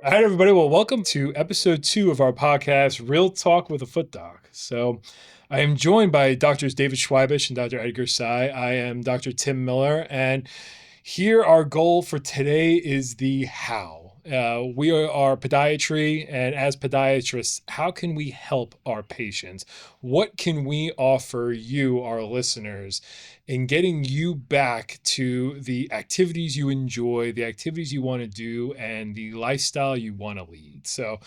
All right, everybody. Well, welcome to episode 2 of our podcast, Real Talk with a Foot Doc. So, I am joined by Doctors David Schweibish and Dr. Edgar Sy. I am Dr. Tim Miller, and here our goal for today is the how. We are podiatry, and as podiatrists, how can we help our patients? What can we offer you, our listeners, in getting you back to the activities you enjoy, the activities you want to do, and the lifestyle you want to lead? So,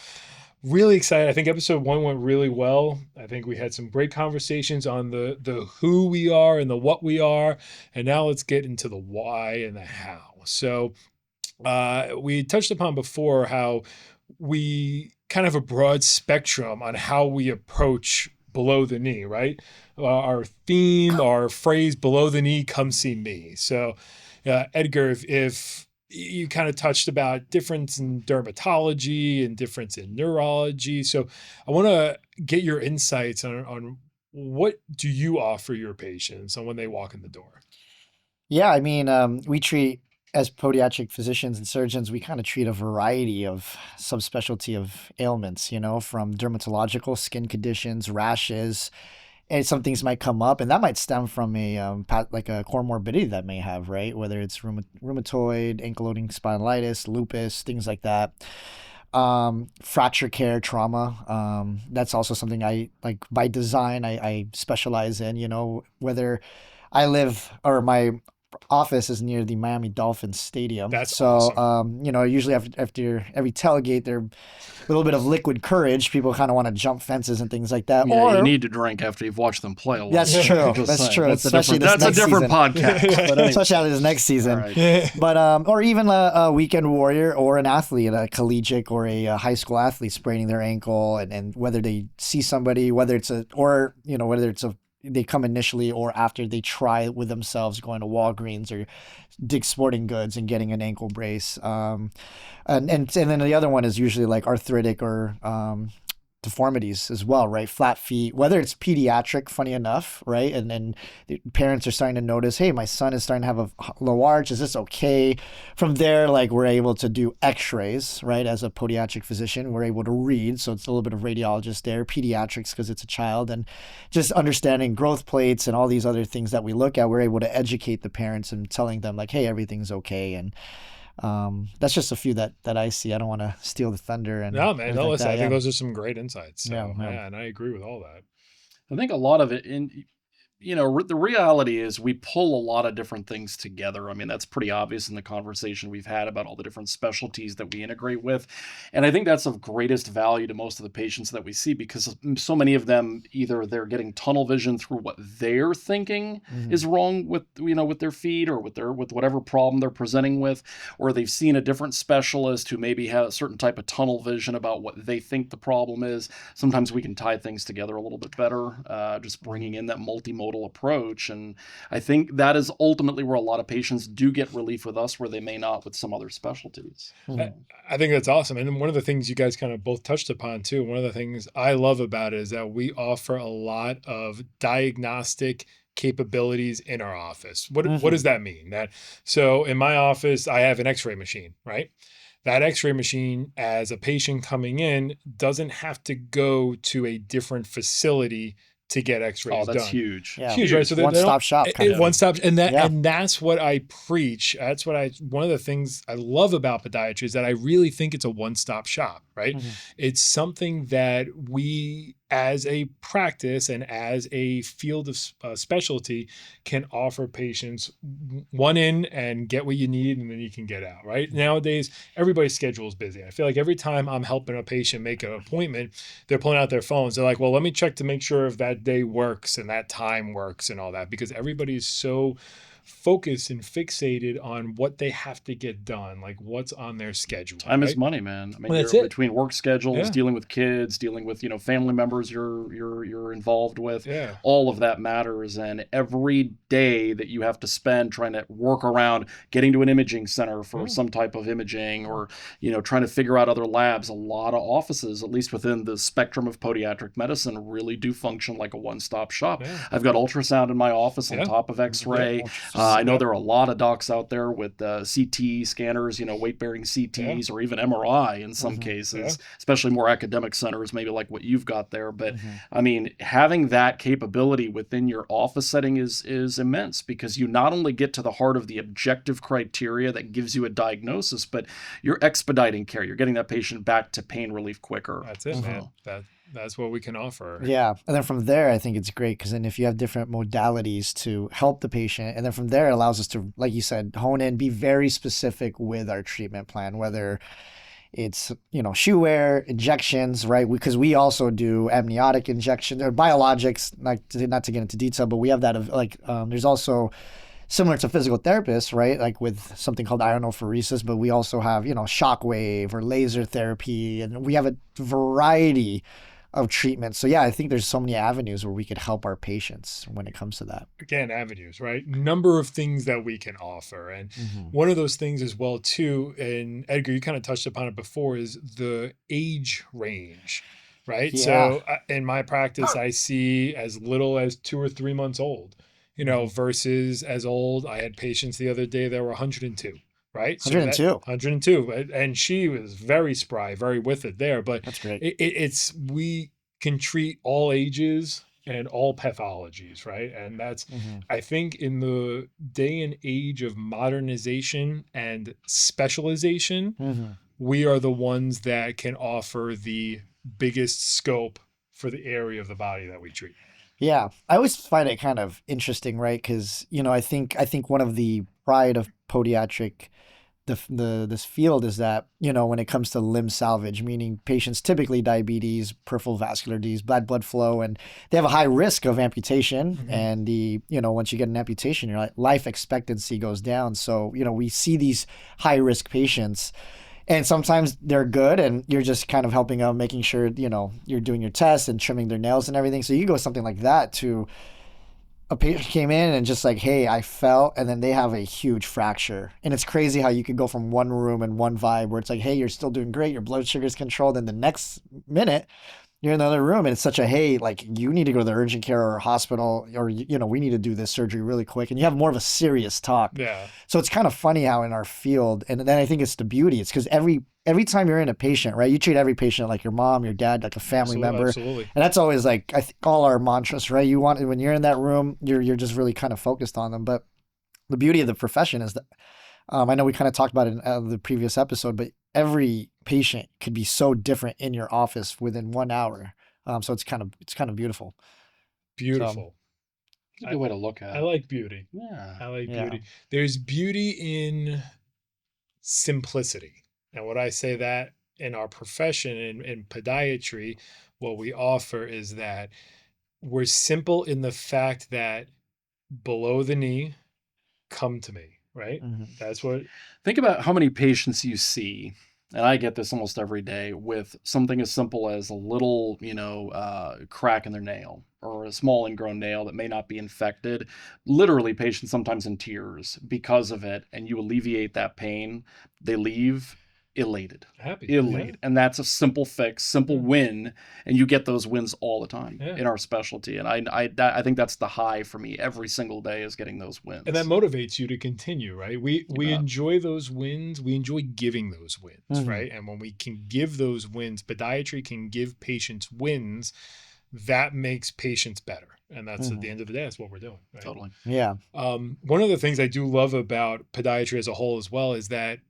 really excited. I think episode 1 went really well. I think we had some great conversations on the who we are and the what we are, and now let's get into the why and the how. So, we touched upon before how we kind of have a broad spectrum on how we approach below the knee, right? Our theme, our phrase, below the knee, come see me. So, Edgar, if you kind of touched about difference in dermatology and difference in neurology. So I want to get your insights on what do you offer your patients on when they walk in the door? Yeah, I mean, we treat as podiatric physicians and surgeons, we kind of treat a variety of subspecialty of ailments, from dermatological skin conditions, rashes, and some things might come up, and that might stem from like a comorbidity that may have, right? Whether it's rheumatoid, ankylosing spondylitis, lupus, things like that. Fracture care, trauma. That's also something I like by design. I specialize in. Whether I live or my office is near the Miami Dolphins stadium. That's So, awesome. usually after every tailgate, there a little bit of liquid courage. People kind of want to jump fences and things like that. Yeah, you need to drink after you've watched them play a lot. That's true. Just That's saying. true. That's Especially that's a different podcast. But especially out of this next season. Right. But or even a weekend warrior or an athlete, a collegiate or a high school athlete spraining their ankle, and whether they see somebody, whether it's they come initially or after they try with themselves going to Walgreens or Dick's Sporting Goods and getting an ankle brace. And then the other one is usually like arthritic or deformities as well, right? Flat feet, whether it's pediatric, funny enough, right? And then the parents are starting to notice, hey, my son is starting to have a low arch. Is this okay? From there, like we're able to do x-rays, right? As a podiatric physician, we're able to read. So it's a little bit of radiologist there, pediatrics because it's a child, and just understanding growth plates and all these other things that we look at, we're able to educate the parents and telling them like, hey, everything's okay. And that's just a few that I see. I don't want to steal the thunder. And No, man. No, like listen, that, I think yeah. those are some great insights. So, Yeah. and I agree with all that. I think a lot of it the reality is we pull a lot of different things together. I mean, that's pretty obvious in the conversation we've had about all the different specialties that we integrate with. And I think that's of greatest value to most of the patients that we see because so many of them, either they're getting tunnel vision through what they're thinking is wrong with, with their feet or with whatever problem they're presenting with, or they've seen a different specialist who maybe has a certain type of tunnel vision about what they think the problem is. Sometimes we can tie things together a little bit better, just bringing in that multimodal approach. And I think that is ultimately where a lot of patients do get relief with us, where they may not with some other specialties. I think that's awesome. And one of the things you guys kind of both touched upon too, one of the things I love about it is that we offer a lot of diagnostic capabilities in our office. What does that mean? So in my office, I have an x-ray machine, right? That x-ray machine, as a patient coming in, doesn't have to go to a different facility to get x-rays that's done. huge. Yeah. Huge, right? So one-stop shop. One-stop, and Yeah. and that's what I preach. That's what one of the things I love about podiatry is that I really think it's a one-stop shop, right? It's something that we, as a practice and as a field of specialty, can offer patients one in and get what you need, and then you can get out, right? Nowadays, everybody's schedule is busy. I feel like every time I'm helping a patient make an appointment, they're pulling out their phones. They're like, well, let me check to make sure if that day works and that time works and all that, because everybody's so focused and fixated on what they have to get done, like what's on their schedule. Time is money, man. I mean, Well, that's it. Between work schedules, Yeah. dealing with kids, dealing with family members you're involved with. Yeah. All of that matters, and every day that you have to spend trying to work around getting to an imaging center for some type of imaging, or trying to figure out other labs. A lot of offices, at least within the spectrum of podiatric medicine, really do function like a one-stop shop. Yeah. I've got ultrasound in my office on Yeah. top of X-ray. I know Yep. there are a lot of docs out there with CT scanners, weight-bearing Yeah. CTs or even MRI in some Mhm. Yeah. cases, especially more academic centers, maybe like what you've got there. But Mhm. I mean, having that capability within your office setting is immense, because you not only get to the heart of the objective criteria that gives you a diagnosis, but you're expediting care. You're getting that patient back to pain relief quicker. That's it, man. So, That's what we can offer. Yeah. And then from there, I think it's great because then if you have different modalities to help the patient, and then from there, it allows us to, like you said, hone in, be very specific with our treatment plan, whether it's, shoe wear, injections, right? Because we also do amniotic injections or biologics, not to get into detail, but we have that of like, there's also similar to physical therapists, right? Like with something called ionophoresis, but we also have, shockwave or laser therapy, and we have a variety of treatments. So yeah, I think there's so many avenues where we could help our patients when it comes to that. Again, avenues, right? Number of things that we can offer. And Mm-hmm. one of those things as well, too, and Edgar, you kind of touched upon it before, is the age range, right? Yeah. So in my practice, I see as little as 2 or 3 months old, Mm-hmm. versus as old. I had patients the other day that were 102, right? So that 102. 102, and she was very spry, very with it there. But That's great. we can treat all ages and all pathologies, right? And that's, Mm-hmm. I think, in the day and age of modernization and specialization, Mm-hmm. we are the ones that can offer the biggest scope for the area of the body that we treat. Yeah, I always find it kind of interesting, right? Because I think one of the pride of podiatric this field is that when it comes to limb salvage, meaning patients typically diabetes, peripheral vascular disease, bad blood flow, and they have a high risk of amputation. Mhm. And once you get an amputation, your life expectancy goes down. So we see these high risk patients. And sometimes they're good and you're just kind of helping them, making sure, you're doing your tests and trimming their nails and everything. So you go something like that to a patient came in and just like, hey, I fell, and then they have a huge fracture. And it's crazy how you could go from one room and one vibe where it's like, hey, you're still doing great, your blood sugar's controlled, and the next minute you're in another room and it's such a, hey, like you need to go to the urgent care or hospital, or we need to do this surgery really quick, and you have more of a serious talk. Yeah. So it's kind of funny how in our field, and then I think it's the beauty, it's because every time you're in a patient, right, you treat every patient like your mom, your dad, like a family member. Absolutely. And that's always like, I think all our mantras, right? You want, when you're in that room, you're just really kind of focused on them. But the beauty of the profession is that, I know we kind of talked about it in the previous episode, but every patient could be so different in your office within 1 hour. So it's kind of beautiful. Beautiful. it's a good way to look at I it. like beauty. Yeah. I like Yeah. beauty. There's beauty in simplicity. And what I say that in our profession in podiatry, what we offer is that we're simple in the fact that below the knee, come to me, right? Mhm. That's what, Think about how many patients you see, and I get this almost every day, with something as simple as a little, crack in their nail or a small ingrown nail that may not be infected. Literally, patients sometimes in tears because of it, and you alleviate that pain. They leave elated. happy. Elated. And that's a simple fix, simple Yeah. win, and you get those wins all the time Yeah. in our specialty. And I think that's the high for me every single day, is getting those wins. And that motivates you to continue, right? We bet. enjoy those wins. We enjoy giving those wins, Mhm. right? And when we can give those wins, podiatry can give patients wins, that makes patients better. And that's at the end of the day, that's what we're doing. Right? Totally. Yeah. One of the things I do love about podiatry as a whole as well is that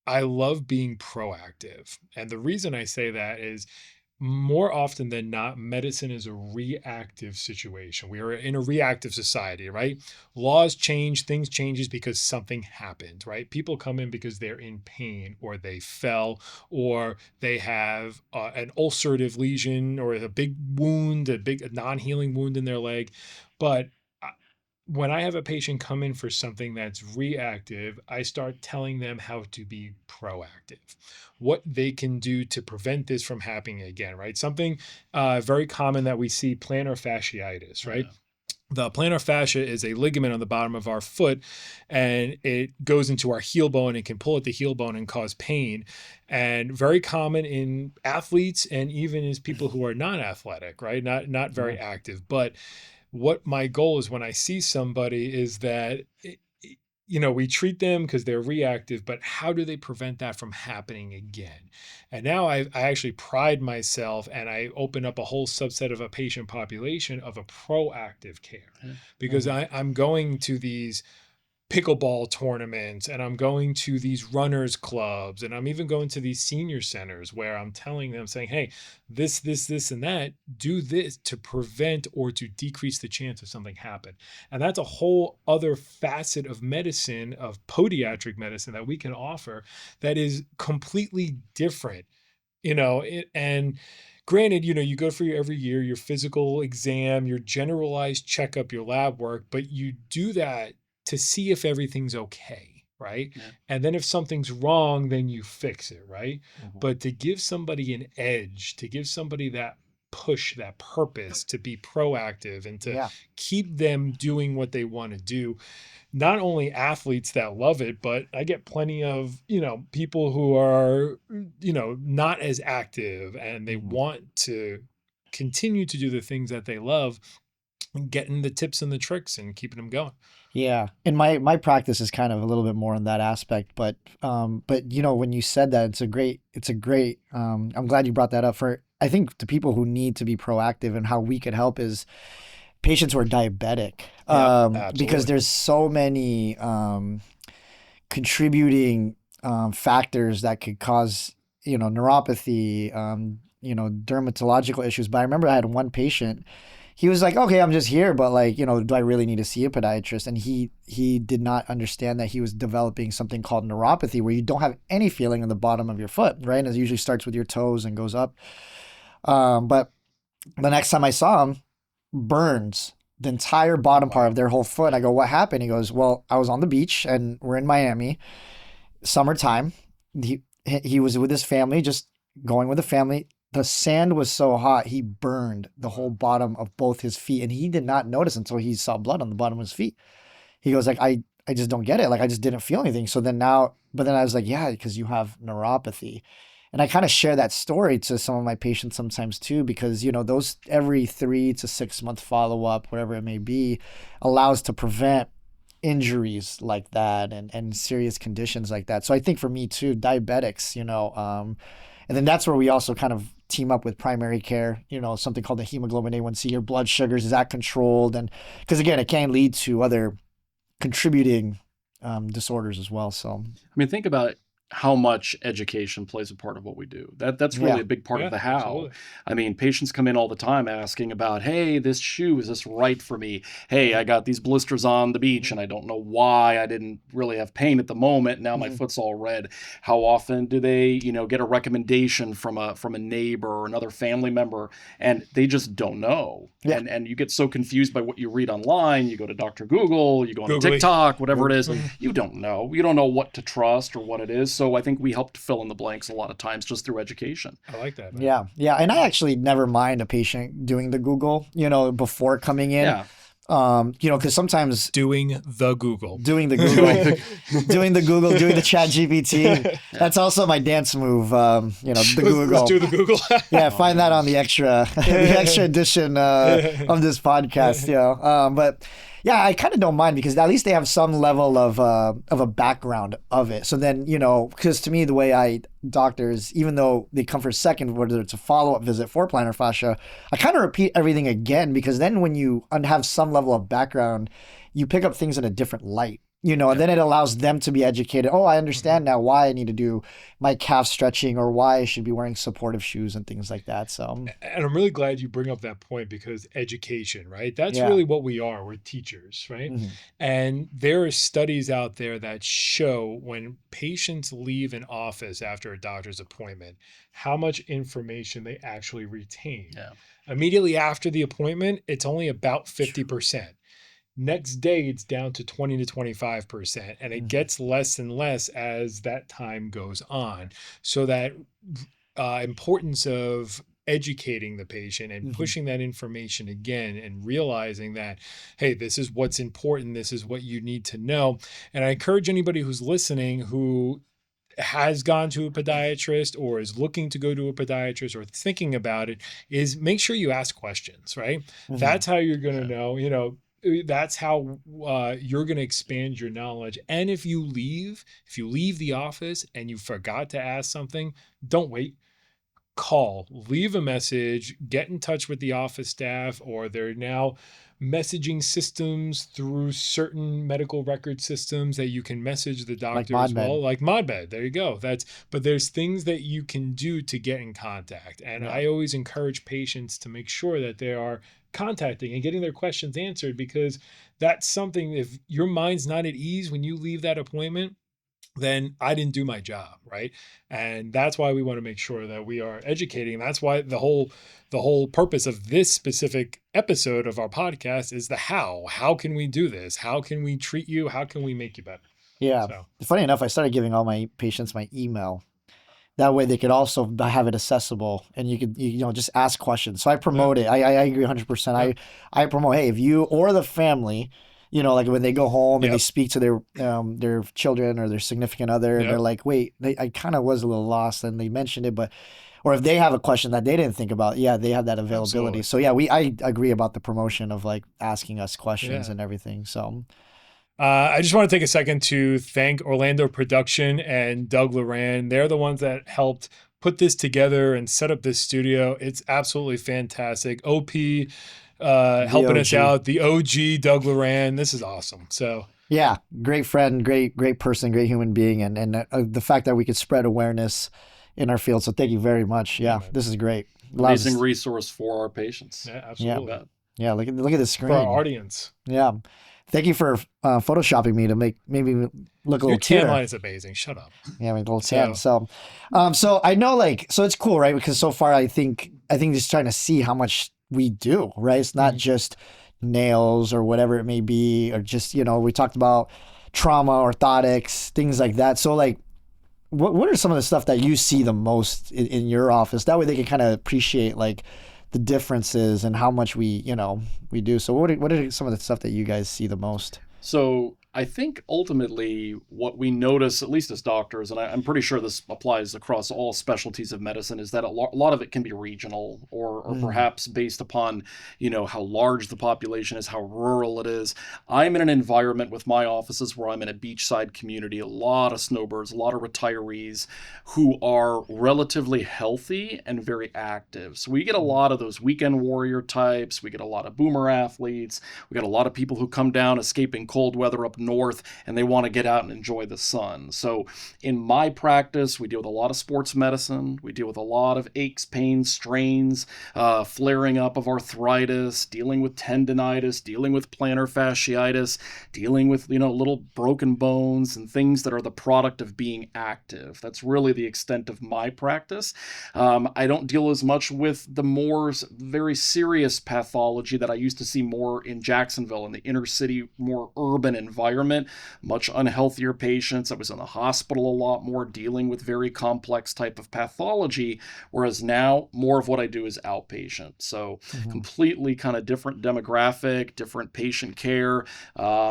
I love being proactive. And the reason I say that is more often than not, medicine is a reactive situation. We are in a reactive society, right? Laws change, things changes because something happened, right? People come in because they're in pain or they fell or they have an ulcerative lesion or a big wound, a big non-healing wound in their leg. But when I have a patient come in for something that's reactive, I start telling them how to be proactive, what they can do to prevent this from happening again, right? Something very common that we see, plantar fasciitis, right? Yeah. The plantar fascia is a ligament on the bottom of our foot, and it goes into our heel bone and can pull at the heel bone and cause pain. And very common in athletes and even as people who are non-athletic, right? Not very active, but what my goal is when I see somebody is that, we treat them because they're reactive, but how do they prevent that from happening again? And now I actually pride myself, and I open up a whole subset of a patient population of a proactive care, because I'm going to these pickleball tournaments, and I'm going to these runners clubs, and I'm even going to these senior centers where I'm telling them, saying, hey, this and that, do this to prevent or to decrease the chance of something happen. And that's a whole other facet of medicine, of podiatric medicine, that we can offer, that is completely different, and granted, you go for your every year, your physical exam, your generalized checkup, your lab work, but you do that to see if everything's okay, right? Yeah. And then if something's wrong, then you fix it, right? Mm-hmm. But to give somebody an edge, to give somebody that push, that purpose, to be proactive, and to keep them doing what they want to do. Not only athletes that love it, but I get plenty of, people who are, not as active, and they want to continue to do the things that they love, and getting the tips and the tricks and keeping them going. Yeah. And my practice is kind of a little bit more in that aspect, but when you said that, it's a great I'm glad you brought that up. For I think the people who need to be proactive, and how we could help is patients who are diabetic. Because there's so many contributing factors that could cause, neuropathy, dermatological issues. But I remember I had one patient. He was like, okay, I'm just here, but do I really need to see a podiatrist? And he did not understand that he was developing something called neuropathy, where you don't have any feeling in the bottom of your foot, right? And it usually starts with your toes and goes up. But the next time I saw him, burns the entire bottom part of their whole foot. I go, what happened? He goes, well, I was on the beach, and we're in Miami, summertime. He was with his family, just going with the family. The sand was so hot, he burned the whole bottom of both his feet, and he did not notice until he saw blood on the bottom of his feet. He goes, I just don't get it. I just didn't feel anything. So then I was like, yeah, because you have neuropathy. And I kind of share that story to some of my patients sometimes too, because, those every 3 to 6 month follow-up, whatever it may be, allows to prevent injuries like that, and serious conditions like that. So I think for me too, diabetics, and then that's where we also kind of team up with primary care, something called the hemoglobin A1C, your blood sugars, is that controlled? And because again, it can lead to other contributing disorders as well. So, think about how much education plays a part of what we do. That's really a big part of the how. Absolutely. Patients come in all the time asking about, hey, this shoe, is this right for me? Hey, I got these blisters on the beach and I don't know why. I didn't really have pain at the moment. Now my foot's all red. How often do they, get a recommendation from a neighbor or another family member, and they just don't know. Yeah. And you get so confused by what you read online. You go to Dr. Google, you go on Googly. TikTok, whatever it is. You don't know. You don't know what to trust or what it is. So I think we help to fill in the blanks a lot of times just through education. I like that, man. Yeah. Yeah. And I actually never mind a patient doing the Google, before coming in. Yeah. Because sometimes doing the Google, doing the Chat GPT. That's also my dance move. The Google. Let's do the Google. Yeah, find that on the extra edition of this podcast. But yeah, I kind of don't mind, because at least they have some level of a background of it. So then, because to me, the way doctors, even though they come for a second, whether it's a follow-up visit for plantar fascia, I kind of repeat everything again, because then when you have some level of background, you pick up things in a different light. And then it allows them to be educated. Oh, I understand now why I need to do my calf stretching, or why I should be wearing supportive shoes and things like that. So, and I'm really glad you bring up that point, because education, right? That's really what we are. We're teachers, right? Mm-hmm. And there are studies out there that show when patients leave an office after a doctor's appointment, how much information they actually retain. Yeah. Immediately after the appointment, it's only about 50%. Next day, it's down to 20 to 25%, and it gets less and less as that time goes on. So that importance of educating the patient and pushing that information again, and realizing that, hey, this is what's important. This is what you need to know. And I encourage anybody who's listening who has gone to a podiatrist or is looking to go to a podiatrist or thinking about it is make sure you ask questions, right? That's how you're going to know, that's how you're going to expand your knowledge. And if you leave the office and you forgot to ask something, don't wait. Call, leave a message, get in touch with the office staff, or they're now messaging systems through certain medical record systems that you can message the Like doctor as well, ModMed. like ModBed. There you go. But there's things that you can do to get in contact. And Yeah. I always encourage patients to make sure that they are contacting and getting their questions answered, because that's something, if your mind's not at ease when you leave that appointment, then I didn't do my job, right? And that's why we want to make sure that we are educating. And that's why the whole purpose of this specific episode of our podcast is the how. How can we do this? How can we treat you? How can we make you better? Yeah. So Funny enough, I started giving all my patients my email. That way they could also have it accessible and you could, just ask questions. So I promote it. I agree 100%. Yeah. I promote, hey, if you or the family, like when they go home and they Yep. speak to their children or their significant other, and Yep. they're like, wait, I kind of was a little lost and they mentioned it, or if they have a question that they didn't think about, yeah, they have that availability. Absolutely. So yeah, I agree about the promotion of like asking us questions Yeah. and everything. So I just want to take a second to thank Orlando Production and Doug Loran. They're the ones that helped put this together and set up this studio. It's absolutely fantastic. OP helping us OG. out. The OG Doug Loran. This is awesome. So yeah, great friend, great person, great human being, and the fact that we could spread awareness in our field. So thank you very much. Yeah, man. this is great. Amazing resource for our patients. Yeah, absolutely. Yeah. Yeah, look at the screen. For our audience. Yeah, thank you for photoshopping me to make maybe look a Your little tan tanner. line is amazing. Shut up. Yeah, I mean, a little tan. So I know, so it's cool, right? Because so far, I think just trying to see how much we do, right? It's not just nails or whatever it may be, or just we talked about trauma, orthotics, things like that. So what are some of the stuff that you see the most in your office? That way they can kind of appreciate the differences and how much we do. So what are some of the stuff that you guys see the most? So I think ultimately what we notice, at least as doctors, and I'm pretty sure this applies across all specialties of medicine, is that a lot of it can be regional or perhaps based upon, how large the population is, how rural it is. I'm in an environment with my offices where I'm in a beachside community, a lot of snowbirds, a lot of retirees who are relatively healthy and very active. So we get a lot of those weekend warrior types. We get a lot of boomer athletes. We got a lot of people who come down escaping cold weather up north and they want to get out and enjoy the sun. So in my practice, we deal with a lot of sports medicine. We deal with a lot of aches, pains, strains, flaring up of arthritis, dealing with tendinitis, dealing with plantar fasciitis, dealing with, little broken bones and things that are the product of being active. That's really the extent of my practice. I don't deal as much with the more very serious pathology that I used to see more in Jacksonville, in the inner city, more urban environment, much unhealthier patients. I was in the hospital a lot more, dealing with very complex type of pathology, whereas now more of what I do is outpatient. So completely kind of different demographic, different patient care,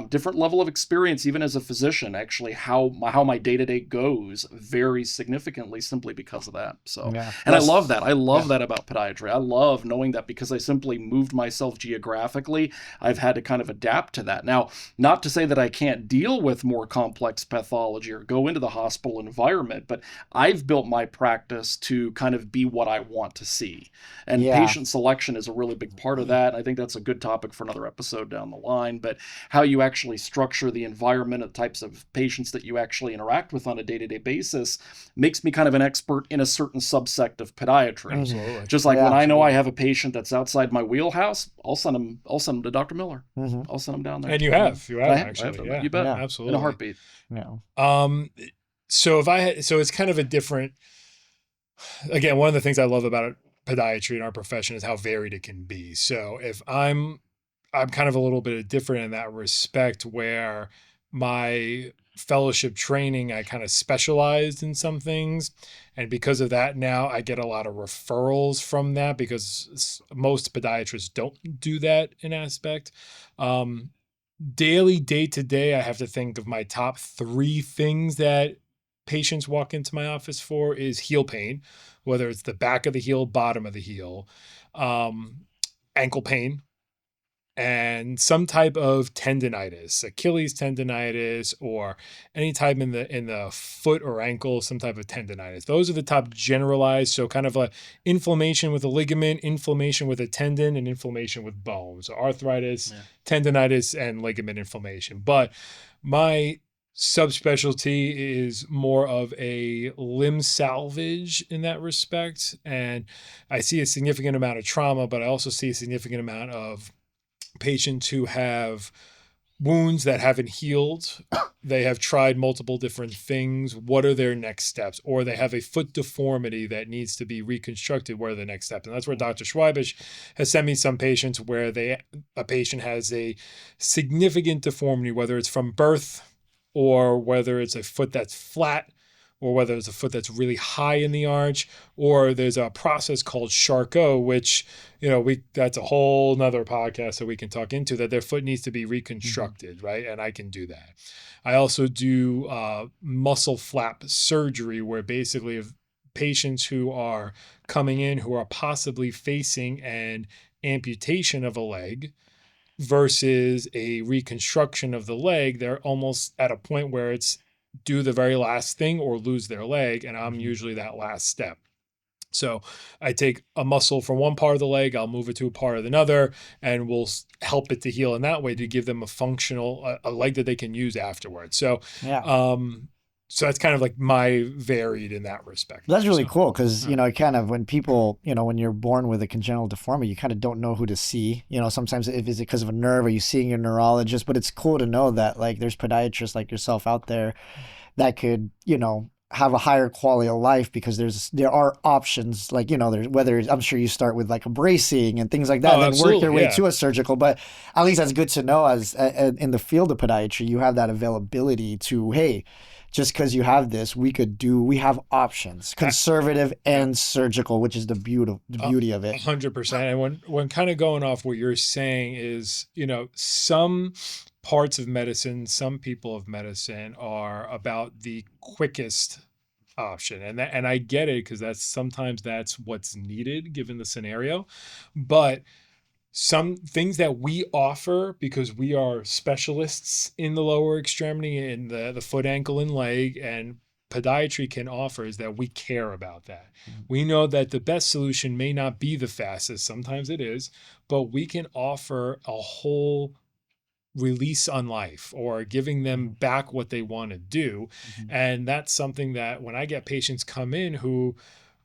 different level of experience, even as a physician. Actually, how my day-to-day goes varies significantly simply because of that. So, and I love that. I love that about podiatry. I love knowing that because I simply moved myself geographically, I've had to kind of adapt to that. Now, not to say that I can't deal with more complex pathology or go into the hospital environment, but I've built my practice to kind of be what I want to see. And patient selection is a really big part of that. I think that's a good topic for another episode down the line, but how you actually structure the environment, the types of patients that you actually interact with on a day-to-day basis makes me kind of an expert in a certain subsect of podiatry. Absolutely. Just like when I know I have a patient that's outside my wheelhouse, I'll send them to Dr. Miller. I'll send them down there. And you have actually. I have Yeah. You bet. Yeah. Absolutely. In a heartbeat. Yeah. So it's kind of a different, again, one of the things I love about podiatry in our profession is how varied it can be. So if I'm kind of a little bit different in that respect, where my fellowship training, I kind of specialized in some things. And because of that, now I get a lot of referrals from that because most podiatrists don't do that in aspect. Daily, day to day, I have to think of my top 3 things that patients walk into my office for is heel pain, whether it's the back of the heel, bottom of the heel, ankle pain, and some type of tendinitis, Achilles tendinitis, or any type in the foot or ankle, some type of tendinitis. Those are the top generalized. So kind of like inflammation with a ligament, inflammation with a tendon, and inflammation with bone. So arthritis, tendinitis, and ligament inflammation. But my subspecialty is more of a limb salvage in that respect. And I see a significant amount of trauma, but I also see a significant amount of patients who have wounds that haven't healed. They have tried multiple different things. What are their next steps? Or they have a foot deformity that needs to be reconstructed. What are the next steps? And that's where Dr. Schweibish has sent me some patients where a patient has a significant deformity, whether it's from birth or whether it's a foot that's flat, or whether it's a foot that's really high in the arch, or there's a process called Charcot, which, that's a whole nother podcast that we can talk into, that their foot needs to be reconstructed, right? And I can do that. I also do muscle flap surgery, where basically if patients who are coming in who are possibly facing an amputation of a leg versus a reconstruction of the leg, they're almost at a point where it's do the very last thing or lose their leg. And I'm usually that last step. So I take a muscle from one part of the leg, I'll move it to a part of another, and we'll help it to heal in that way to give them a leg that they can use afterwards. So, so that's kind of like my varied in that respect. That's really cool because, kind of when people, when you're born with a congenital deformity, you kind of don't know who to see. Sometimes if it's because of a nerve, are you seeing your neurologist? But it's cool to know that like there's podiatrists like yourself out there that could, have a higher quality of life because there are options like, I'm sure you start with like a bracing and things like that, and then work your way to a surgical. But at least that's good to know as in the field of podiatry, you have that availability to, hey, just because you have this, we have options, conservative and surgical, which is the beauty of it. 100%. And when kind of going off what you're saying is, some parts of medicine, some people of medicine are about the quickest option. And I get it because sometimes that's what's needed given the scenario. But some things that we offer, because we are specialists in the lower extremity, in the foot, ankle, and leg, and podiatry can offer, is that we care about that. We know that the best solution may not be the fastest. Sometimes it is, but we can offer a whole release on life or giving them back what they want to do. And that's something that when I get patients come in who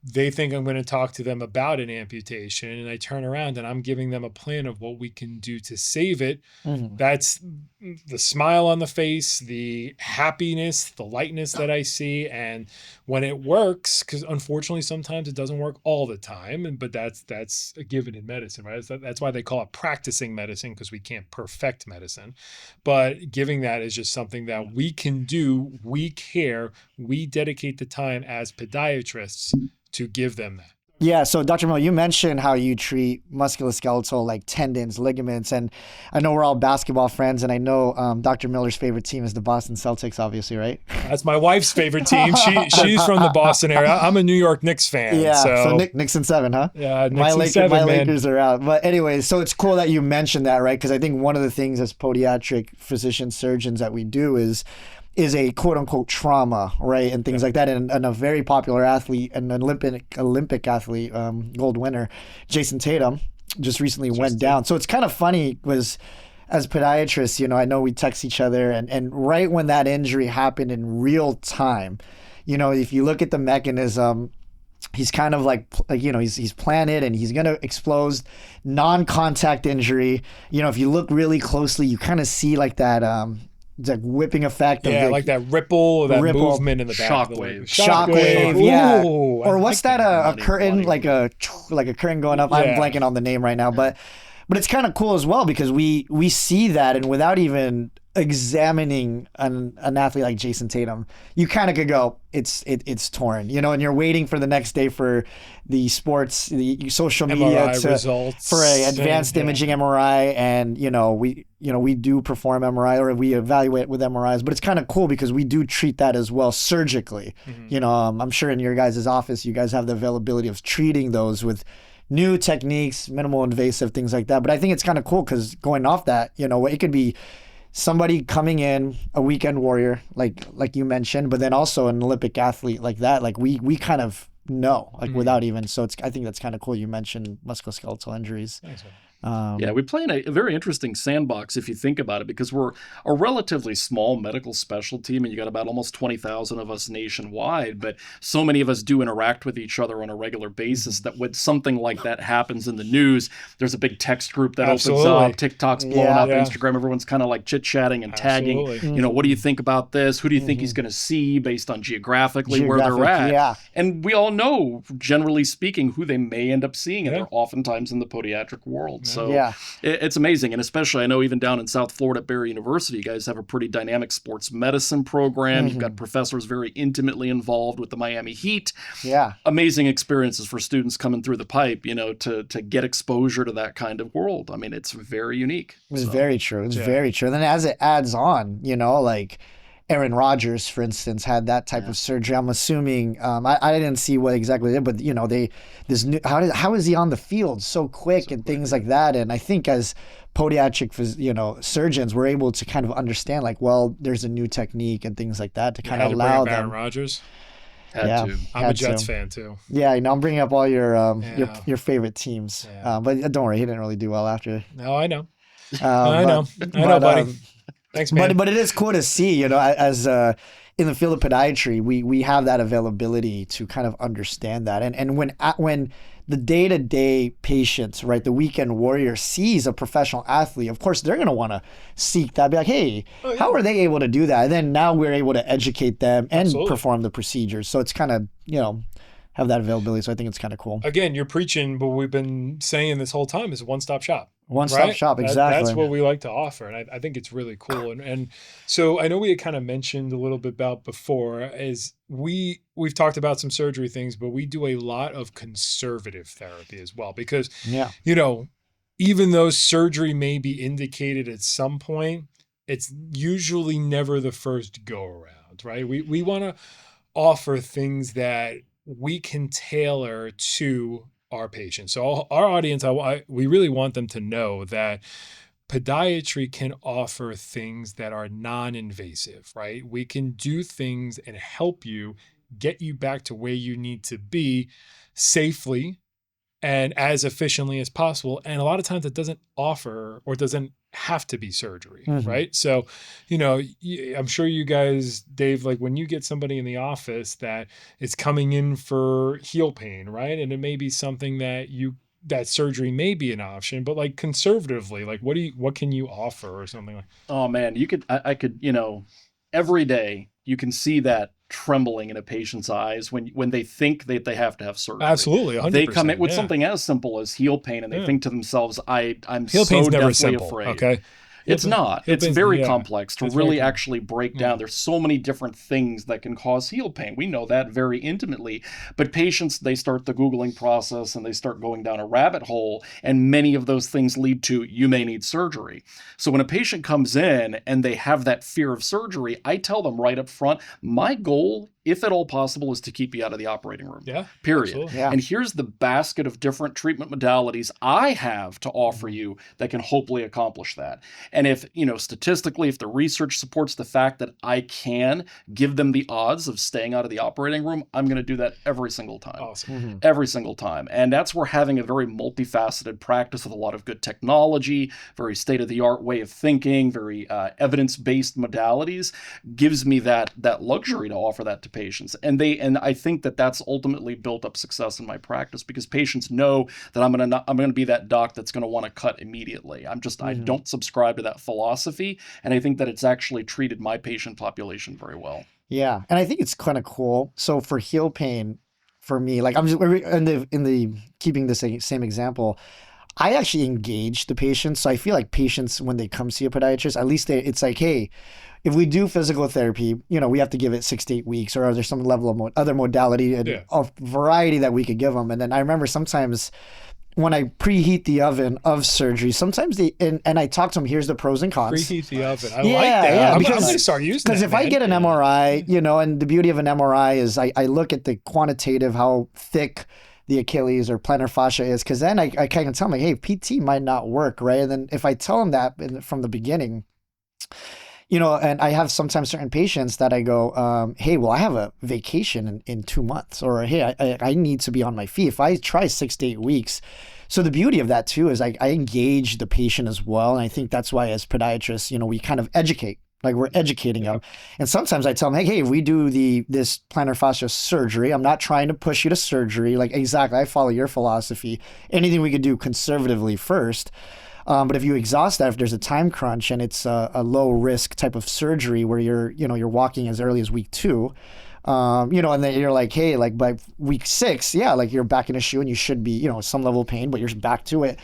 they think I'm going to talk to them about an amputation, and I turn around and I'm giving them a plan of what we can do to save it. That's the smile on the face, the happiness, the lightness that I see. And when it works, because unfortunately sometimes it doesn't work all the time, but that's a given in medicine, right? That's why they call it practicing medicine, because we can't perfect medicine. But giving that is just something that we can do. We care. We dedicate the time as podiatrists to give them that. Yeah. So Dr. Miller, you mentioned how you treat musculoskeletal like tendons, ligaments, and I know we're all basketball friends, and I know Dr. Miller's favorite team is the Boston Celtics, obviously, right? That's my wife's favorite team. She's from the Boston area. I'm a New York Knicks fan. Yeah. So Knicks in 7, huh? Yeah. Knicks in 7, my Lakers are out. But anyways, so it's cool that you mentioned that, right? Because I think one of the things as podiatric physician surgeons that we do is a quote unquote trauma, right? And things like that. And a very popular athlete, an Olympic athlete, gold winner, Jason Tatum, just recently went down. So it's kind of funny was as podiatrists, I know we text each other and right when that injury happened in real time, if you look at the mechanism, he's kind of like he's planted and he's going to explode, non-contact injury. If you look really closely, you kind of see like that, it's like whipping effect. Yeah, like that ripple, that movement in the back. Shockwave, yeah. Or what's that? A curtain, like a curtain going up. Yeah. I'm blanking on the name right now, but it's kind of cool as well because we see that, and without even examining an athlete like Jason Tatum, you kind of could go, it's torn, and you're waiting for the next day for the sports, the social media MRI results for a advanced imaging MRI, and we do perform MRI, or we evaluate with MRIs, but it's kind of cool because we do treat that as well surgically. I'm sure in your guys' office, you guys have the availability of treating those with new techniques, minimal invasive things like that. But I think it's kind of cool because going off that, it could be somebody coming in, a weekend warrior, like you mentioned, but then also an Olympic athlete like that. Like we kind of know, without even. So I think that's kind of cool. You mentioned musculoskeletal injuries. Thanks, man. Yeah, we play in a very interesting sandbox if you think about it, because we're a relatively small medical specialty. I mean, you got about almost 20,000 of us nationwide, but so many of us do interact with each other on a regular basis that when something like that happens in the news, there's a big text group that opens up, TikTok's blowing up, Instagram, everyone's kind of like chit-chatting and tagging, what do you think about this? Who do you think he's going to see based on geographically where they're at? Yeah. And we all know, generally speaking, who they may end up seeing, and they're oftentimes in the podiatric world. So it's amazing. And especially, I know even down in South Florida at Barry University, you guys have a pretty dynamic sports medicine program. You've got professors very intimately involved with the Miami Heat. Yeah. Amazing experiences for students coming through the pipe, to get exposure to that kind of world. I mean, it's very unique. It's very true. It's very true. And then as it adds on, like Aaron Rodgers, for instance, had that type of surgery. I'm assuming I didn't see what exactly they did, but how is he on the field so quick and things like that? And I think as podiatric surgeons, we're able to kind of understand there's a new technique and things like that to kind of allow them. Aaron Rodgers. Had to. I'm a Jets fan too. Yeah, I'm bringing up all your favorite teams, but don't worry, he didn't really do well after. No, I know. I know, buddy. Thanks, man. But it is cool to see, as in the field of podiatry, we have that availability to kind of understand that. And when the day-to-day patient, right, the weekend warrior sees a professional athlete, of course, they're going to want to seek that, be like, hey, how are they able to do that? And then now we're able to educate them and perform the procedures. So it's kind of, have that availability. So I think it's kind of cool. Again, you're preaching what we've been saying this whole time is a one-stop shop. One-stop shop, exactly. That's what we like to offer, and I think it's really cool. And so I know we had kind of mentioned a little bit about before is we've talked about some surgery things, but we do a lot of conservative therapy as well because, even though surgery may be indicated at some point, it's usually never the first go around, right? We want to offer things that we can tailor to our patients. So our audience, we really want them to know that podiatry can offer things that are non-invasive, right? We can do things and help you get you back to where you need to be safely and as efficiently as possible. And a lot of times it doesn't offer or doesn't have to be surgery, right? So, I'm sure you guys, Dave, like when you get somebody in the office that is coming in for heel pain, right? And it may be something that surgery may be an option, but like conservatively, like what can you offer or something like? Oh man, I could, every day you can see that trembling in a patient's eyes when they think that they have to have surgery. Absolutely, 100%, they come in with something as simple as heel pain, and they think to themselves, "I'm heel so pain's never deathly simple, afraid." Okay. It's not. It's very complex to really actually break down. Yeah. There's so many different things that can cause heel pain. We know that very intimately. But patients, they start the Googling process and they start going down a rabbit hole. And many of those things lead to, you may need surgery. So when a patient comes in and they have that fear of surgery, I tell them right up front, my goal, if at all possible, is to keep you out of the operating room. Yeah. Period. Yeah. And here's the basket of different treatment modalities I have to offer you that can hopefully accomplish that. And if, statistically, if the research supports the fact that I can give them the odds of staying out of the operating room, I'm going to do that every single time. Awesome. Every single time. And that's where having a very multifaceted practice with a lot of good technology, very state-of-the-art way of thinking, very evidence-based modalities gives me that luxury to offer that to patients. And I think that that's ultimately built up success in my practice because patients know that I'm going to be that doc that's going to want to cut immediately. I don't subscribe to that philosophy, and I think that it's actually treated my patient population very well. Yeah, and I think it's kind of cool. So for heel pain, for me, like I'm just in the keeping the same example, I actually engage the patients. So I feel like patients, when they come see a podiatrist, at least it's like, hey, if we do physical therapy, we have to give it 6 to 8 weeks, or are there some level of other modality and a variety that we could give them? And then I remember sometimes when I preheat the oven of surgery, sometimes and I talk to them, here's the pros and cons. Preheat the oven. I like that. Yeah, I'm because going to start using that. Because if I get an MRI, and the beauty of an MRI is I look at the quantitative, how thick the Achilles or plantar fascia is, because then I kind of tell them, like, hey, PT might not work, right? And then if I tell them that from the beginning, and I have sometimes certain patients that I go, hey, well, I have a vacation in 2 months, or hey, I need to be on my feet. If I try 6 to 8 weeks. So the beauty of that too is I engage the patient as well. And I think that's why as podiatrists, we kind of educate, like we're educating them. And sometimes I tell them, hey, if we do this plantar fascia surgery, I'm not trying to push you to surgery. Like, exactly, I follow your philosophy. Anything we could do conservatively first. But if you exhaust that, if there's a time crunch and it's a low risk type of surgery where you're walking as early as week 2, and then you're like, hey, like by week 6, like you're back in a shoe and you should be, some level of pain, but you're back to it.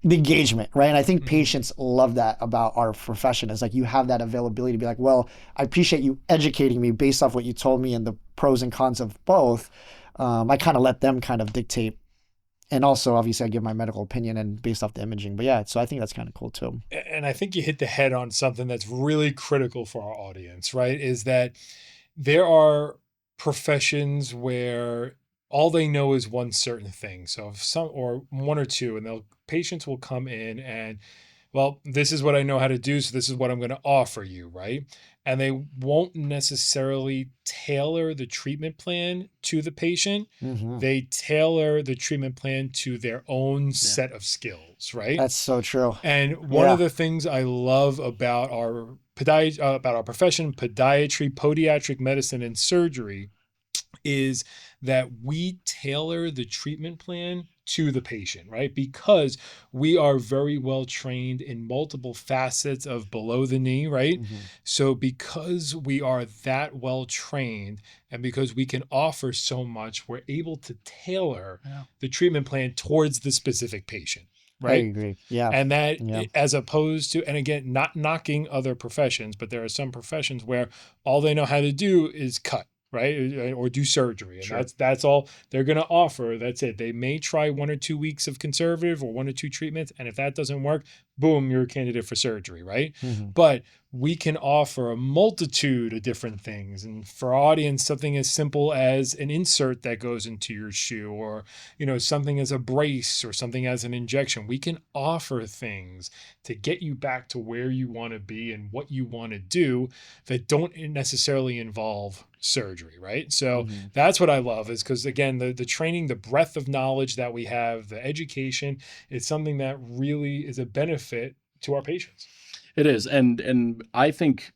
The engagement, right? And I think patients love that about our profession, is like you have that availability to be like, well, I appreciate you educating me based off what you told me and the pros and cons of both. I kind of let them kind of dictate. And also, obviously, I give my medical opinion and based off the imaging. But yeah, so I think that's kind of cool too. And I think you hit the head on something that's really critical for our audience, right? Is that there are professions where all they know is one certain thing. So if one or two, and patients will come in and, well, this is what I know how to do, so this is what I'm going to offer you, right? And they won't necessarily tailor the treatment plan to the patient. Mm-hmm. They tailor the treatment plan to their own set of skills, right? That's so true. And one of the things I love about our profession, podiatry, podiatric medicine, and surgery, is that we tailor the treatment plan to the patient, right? Because we are very well trained in multiple facets of below the knee, right? Mm-hmm. So because we are that well trained and because we can offer so much, we're able to tailor the treatment plan towards the specific patient. Right. I agree. Yeah. And that, as opposed to, and again, not knocking other professions, but there are some professions where all they know how to do is cut, right? Or do surgery. And that's all they're going to offer. That's it. They may try 1 or 2 weeks of conservative or 1 or 2 treatments. And if that doesn't work, boom, you're a candidate for surgery, right? Mm-hmm. But we can offer a multitude of different things. And for our audience, something as simple as an insert that goes into your shoe, or, something as a brace, or something as an injection. We can offer things to get you back to where you want to be and what you want to do that don't necessarily involve surgery, right? So that's what I love, is because, again, the training, the breadth of knowledge that we have, the education, is something that really is a benefit to our patients. It is. And I think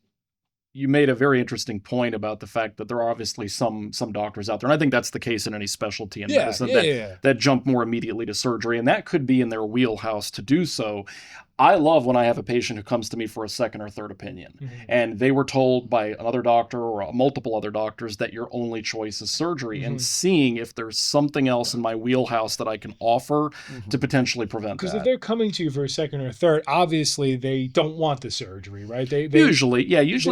you made a very interesting point about the fact that there are obviously some doctors out there, and I think that's the case in any specialty in medicine, that jump more immediately to surgery, and that could be in their wheelhouse to do so. I love when I have a patient who comes to me for a second or third opinion, and they were told by another doctor or multiple other doctors that your only choice is surgery, and seeing if there's something else in my wheelhouse that I can offer to potentially prevent that. Because if they're coming to you for a second or third, obviously they don't want the surgery, right? They usually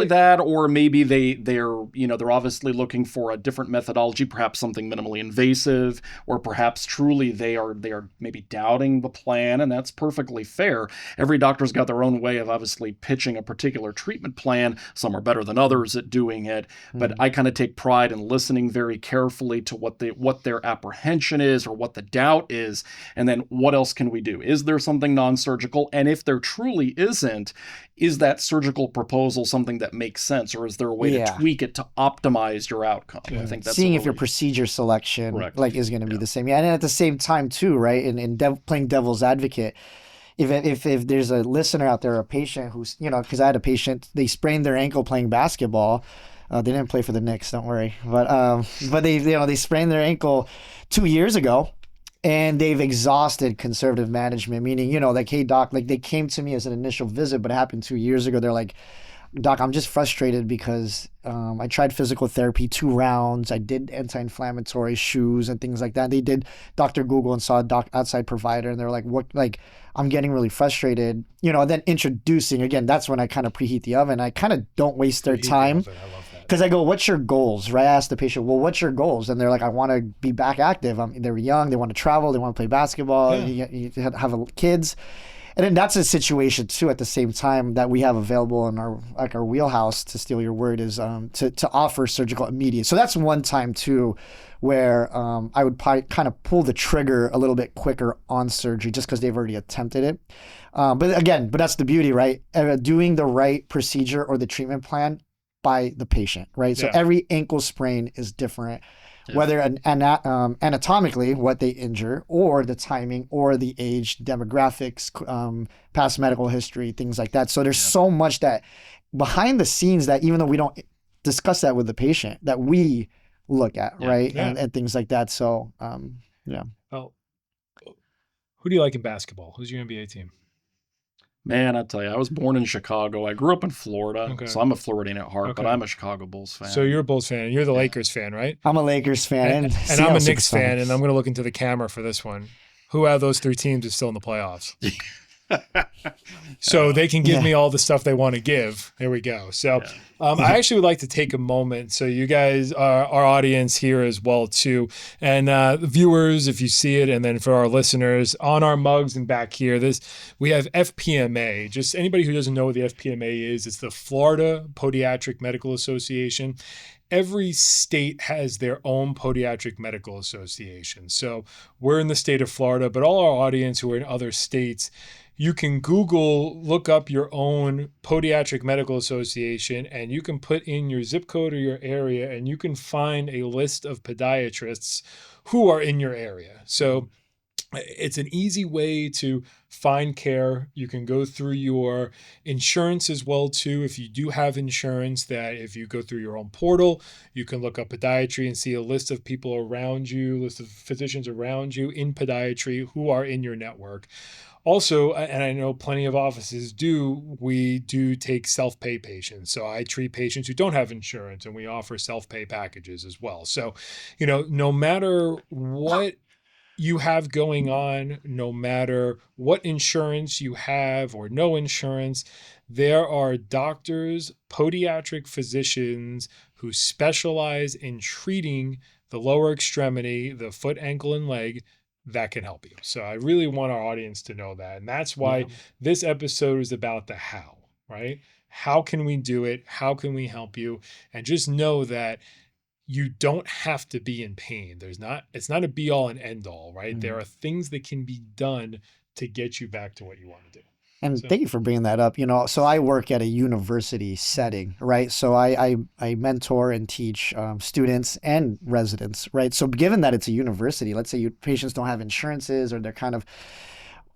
that, or maybe they're obviously looking for a different methodology, perhaps something minimally invasive, or perhaps truly they are maybe doubting the plan, and that's perfectly fair. Every doctor's got their own way of obviously pitching a particular treatment plan. Some are better than others at doing it, but I kind of take pride in listening very carefully to what their apprehension is or what the doubt is, and then what else can we do? Is there something non-surgical? And if there truly isn't, is that surgical proposal something that makes sense, or is there a way to tweak it to optimize your outcome? I think that's seeing if your procedure selection is going to be the same. And at the same time too, right? In playing devil's advocate, if there's a listener out there, a patient who's, because I had a patient, they sprained their ankle playing basketball. They didn't play for the Knicks, don't worry. But they sprained their ankle 2 years ago, and they've exhausted conservative management, meaning, like, hey doc, like they came to me as an initial visit, but it happened 2 years ago. They're like, Doc, I'm just frustrated because I tried physical therapy 2 rounds. I did anti-inflammatory shoes and things like that. They did Dr. Google and saw a outside provider, and they're like, "What?" Like, I'm getting really frustrated. And then introducing again. That's when I kind of preheat the oven. I kind of don't waste their Preheat the time oven. I love that. because I go, "What's your goals?" Right? I ask the patient, "Well, what's your goals?" And they're like, "I want to be back active." They're young. They want to travel. They want to play basketball. Yeah. You have kids. And then that's a situation too. At the same time that we have available in our wheelhouse, to steal your word, is to offer surgical immediate. So that's one time too, where I would probably kind of pull the trigger a little bit quicker on surgery just because they've already attempted it. But that's the beauty, right? Doing the right procedure or the treatment plan by the patient, right? So Yeah. every ankle sprain is different. Yeah. Whether anatomically what they injure, or the timing, or the age, demographics, past medical history, things like that. So there's so much that behind the scenes that even though we don't discuss that with the patient, that we look at, right? Yeah. And things like that. So yeah. Well, who do you like in basketball? Who's your NBA team? Man, I tell you, I was born in Chicago. I grew up in Florida, Okay. so I'm a Floridian at heart, but Okay. I'm a Chicago Bulls fan. So you're a Bulls fan. You're the Lakers fan, right? I'm a Lakers fan. And Seattle I'm a Knicks Supersonics. fan, and I'm going to look into the camera for this one. Who out of those 3 teams is still in the playoffs? So they can give me all the stuff they want to give. There we go. So I actually would like to take a moment. So you guys are our audience here as well too. And viewers, if you see it, and then for our listeners on our mugs and back here, we have FPMA. Just anybody who doesn't know what the FPMA is, it's the Florida Podiatric Medical Association. Every state has their own podiatric medical association. So we're in the state of Florida, but all our audience who are in other states, you can Google, look up your own podiatric medical association, and you can put in your zip code or your area, and you can find a list of podiatrists who are in your area. So it's an easy way to find care. You can go through your insurance as well too. If you do have insurance, that if you go through your own portal, you can look up podiatry and see a list of people around you, list of physicians around you in podiatry who are in your network. Also, and I know plenty of offices we do take self-pay patients. So I treat patients who don't have insurance, and we offer self-pay packages as well. So, no matter what you have going on, no matter what insurance you have or no insurance, there are doctors, podiatric physicians who specialize in treating the lower extremity, the foot, ankle, and leg, that can help you. So I really want our audience to know that. And that's why this episode is about the how, right? How can we do it? How can we help you? And just know that you don't have to be in pain. It's not a be all and end all, right? Mm-hmm. There are things that can be done to get you back to what you want to do. And thank you for bringing that up. So I work at a university setting, right? So I mentor and teach students and residents, right? So given that it's a university, let's say patients don't have insurances, or they're kind of,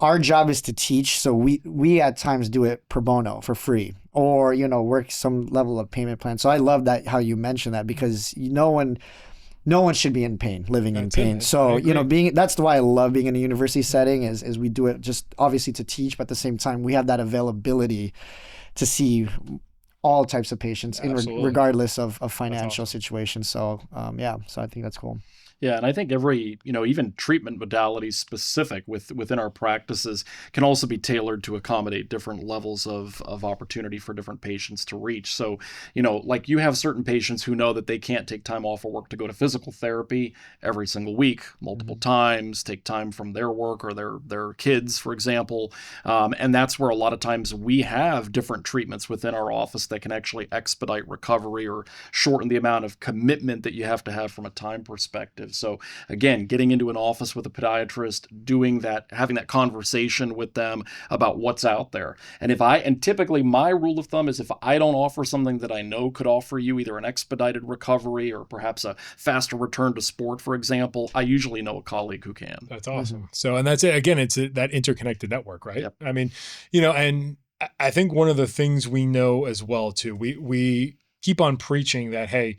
our job is to teach. So we at times do it pro bono, for free, or, work some level of payment plan. So I love that, how you mentioned that, because no one should be in pain, living in pain. So, that's why I love being in a university setting, is we do it just obviously to teach, but at the same time, we have that availability to see all types of patients, regardless of financial situations. So, so I think that's cool. Yeah, and I think every, even treatment modalities specific within our practices can also be tailored to accommodate different levels of opportunity for different patients to reach. So, like you have certain patients who know that they can't take time off of work to go to physical therapy every single week, multiple times, take time from their work or their kids, for example. And that's where a lot of times we have different treatments within our office that can actually expedite recovery or shorten the amount of commitment that you have to have from a time perspective. So again, getting into an office with a podiatrist, doing that, having that conversation with them about what's out there. And typically my rule of thumb is, if I don't offer something that I know could offer you either an expedited recovery or perhaps a faster return to sport, for example, I usually know a colleague who can. That's awesome. So, and that's it. Again, it's that interconnected network, right? Yep. I mean, and I think one of the things we know as well too, we keep on preaching that, hey,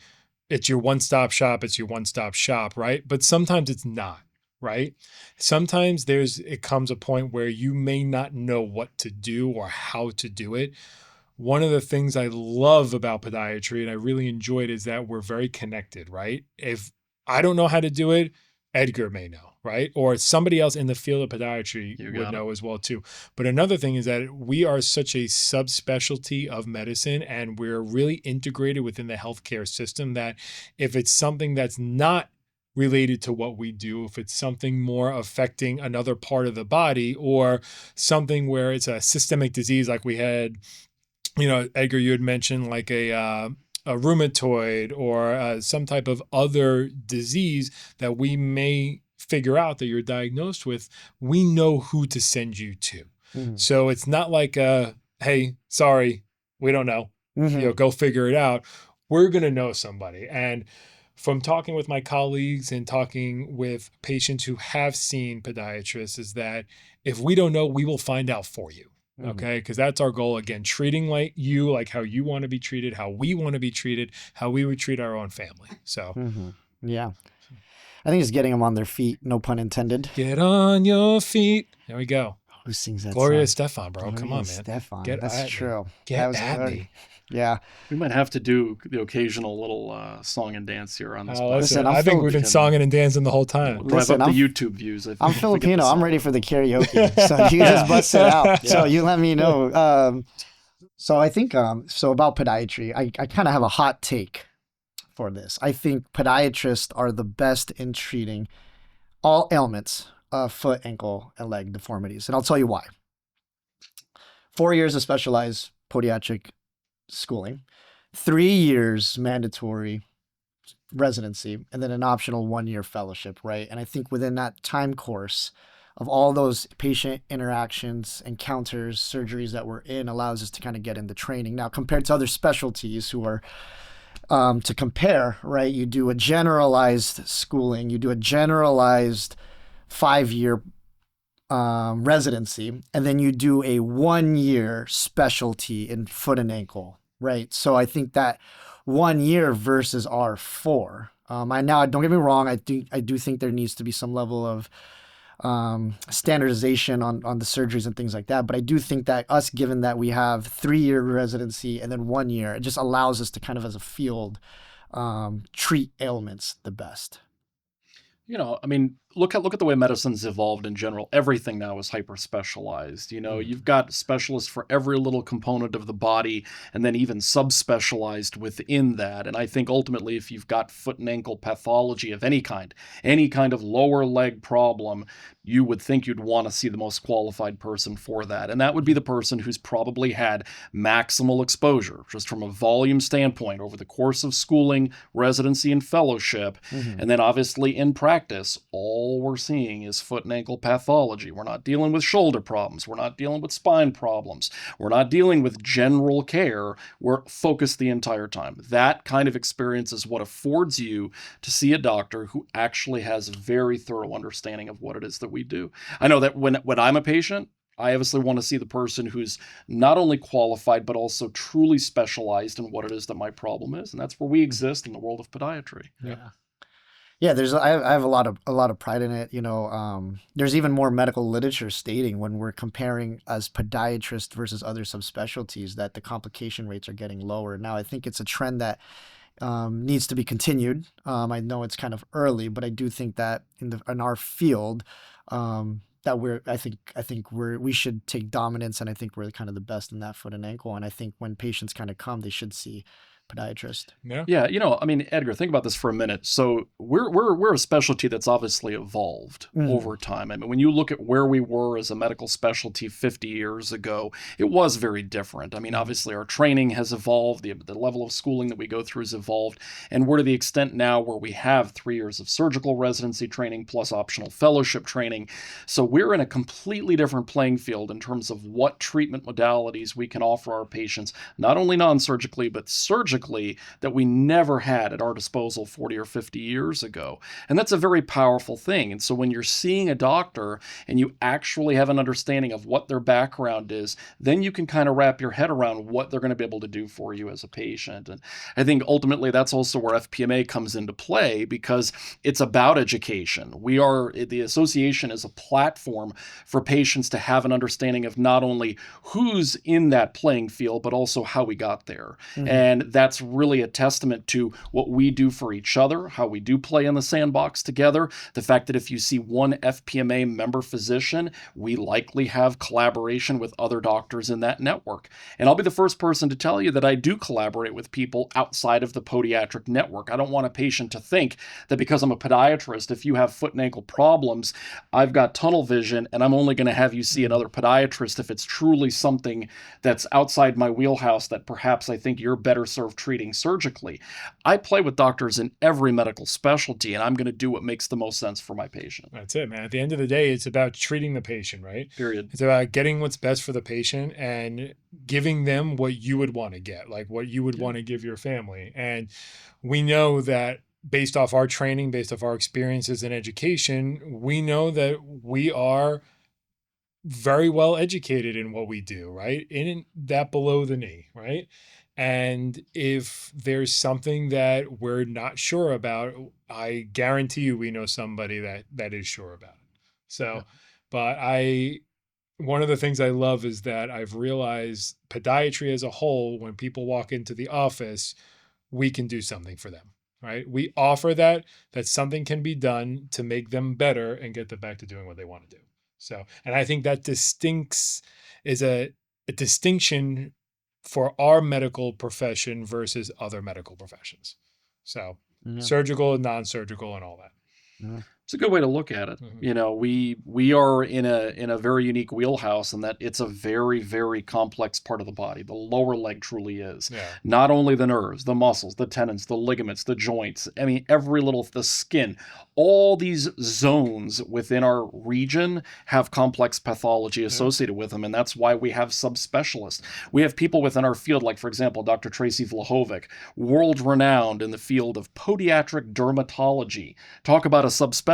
it's your one-stop shop. It's your one-stop shop, right? But sometimes it's not, right? Sometimes it comes a point where you may not know what to do or how to do it. one of the things I love about podiatry, and I really enjoyed, is that we're very connected, right? If I don't know how to do it, Edgar may know, right? Or somebody else in the field of podiatry would know as well too. But another thing is that we are such a subspecialty of medicine, and we're really integrated within the healthcare system, that if it's something that's not related to what we do, if it's something more affecting another part of the body, or something where it's a systemic disease, like we had, Edgar, you had mentioned like a rheumatoid, or some type of other disease that we may figure out that you're diagnosed with, we know who to send you to. Mm-hmm. So it's not like, hey, sorry, we don't know, go figure it out. We're going to know somebody. And from talking with my colleagues and talking with patients who have seen podiatrists, is that if we don't know, we will find out for you. Okay. Because that's our goal. Again, treating like how you want to be treated, how we want to be treated, how we would treat our own family. So, yeah. I think it's getting them on their feet. No pun intended. Get on your feet. There we go. Who sings that Gloria song? Estefan, bro. Come on, man. Estefan. That's true. Get at me. Yeah. We might have to do the occasional little song and dance here on this podcast. Listen, I think we've been songing and dancing the whole time. We'll drive up the YouTube views. I'm Filipino. I'm ready for the karaoke. So you just bust it out. Yeah. So you let me know. So I think, about podiatry, I kind of have a hot take for this. I think podiatrists are the best in treating all ailments of foot, ankle, and leg deformities. And I'll tell you why. 4 years of specialized podiatric schooling, 3 years mandatory residency, and then an optional 1-year fellowship, right? And I think within that time course of all those patient interactions, encounters, surgeries that we're in, allows us to kind of get into training. Now, compared to other specialties who are, to compare, right? You do a generalized schooling, you do a generalized 5-year residency, and then you do a 1-year specialty in foot and ankle, right? So I think that 1 year versus our 4. Don't get me wrong, I do think there needs to be some level of standardization on the surgeries and things like that. But I do think that us, given that we have 3-year residency and then 1 year, it just allows us to kind of, as a field, treat ailments the best. Look at the way medicine's evolved in general. Everything now is hyper specialized. You've got specialists for every little component of the body, and then even subspecialized within that. And I think ultimately, if you've got foot and ankle pathology of any kind of lower leg problem, you would think you'd want to see the most qualified person for that. And that would be the person who's probably had maximal exposure, just from a volume standpoint, over the course of schooling, residency, and fellowship. And then obviously in practice, all we're seeing is foot and ankle pathology. We're not dealing with shoulder problems. We're not dealing with spine problems. We're not dealing with general care. We're focused the entire time. That kind of experience is what affords you to see a doctor who actually has a very thorough understanding of what it is that we do. I know that when I'm a patient, I obviously want to see the person who's not only qualified, but also truly specialized in what it is that my problem is. And that's where we exist in the world of podiatry. Yeah. Yeah, I have a lot of pride in it. There's even more medical literature stating, when we're comparing as podiatrists versus other subspecialties, that the complication rates are getting lower. Now, I think it's a trend that needs to be continued. I know it's kind of early, but I do think that in our field, that we should take dominance, and I think we're kind of the best in that foot and ankle. And I think when patients kind of come, they should see podiatrist. Yeah. Edgar, think about this for a minute. So we're a specialty that's obviously evolved over time. I mean, when you look at where we were as a medical specialty 50 years ago, it was very different. I mean, obviously our training has evolved, the level of schooling that we go through has evolved, and we're to the extent now where we have 3 years of surgical residency training plus optional fellowship training. So we're in a completely different playing field in terms of what treatment modalities we can offer our patients, not only non-surgically, but surgically, surgically that we never had at our disposal 40 or 50 years ago. And that's a very powerful thing. And so when you're seeing a doctor and you actually have an understanding of what their background is, then you can kind of wrap your head around what they're going to be able to do for you as a patient. And I think ultimately that's also where FPMA comes into play, because it's about education. The association is a platform for patients to have an understanding of not only who's in that playing field, but also how we got there. Mm-hmm. And that's really a testament to what we do for each other, how we do play in the sandbox together. The fact that if you see one FPMA member physician, we likely have collaboration with other doctors in that network. And I'll be the first person to tell you that I do collaborate with people outside of the podiatric network. I don't want a patient to think that because I'm a podiatrist, if you have foot and ankle problems, I've got tunnel vision and I'm only going to have you see another podiatrist if it's truly something that's outside my wheelhouse that perhaps I think you're better served treating surgically. I play with doctors in every medical specialty, and I'm going to do what makes the most sense for my patient. That's it, man. At the end of the day, it's about treating the patient, right? Period. It's about getting what's best for the patient and giving them what you would want to get, like what you would want to give your family. And we know that based off our training, based off our experiences and education, we know that we are very well educated in what we do, right? In that below the knee, right? And if there's something that we're not sure about, I guarantee you we know somebody that is sure about it. So, but one of the things I love is that I've realized podiatry as a whole, when people walk into the office, we can do something for them, right? We offer that something can be done to make them better and get them back to doing what they want to do. So, and I think that is a distinction for our medical profession versus other medical professions. So surgical and non-surgical and all that. Yeah. It's a good way to look at it. Mm-hmm. We are in a very unique wheelhouse in that it's a very, very complex part of the body. The lower leg truly is. Yeah. Not only the nerves, the muscles, the tendons, the ligaments, the joints. I mean, the skin, all these zones within our region have complex pathology associated with them. And that's why we have subspecialists. We have people within our field, like, for example, Dr. Tracy Vlahovic, world renowned in the field of podiatric dermatology. Talk about a subspecialty.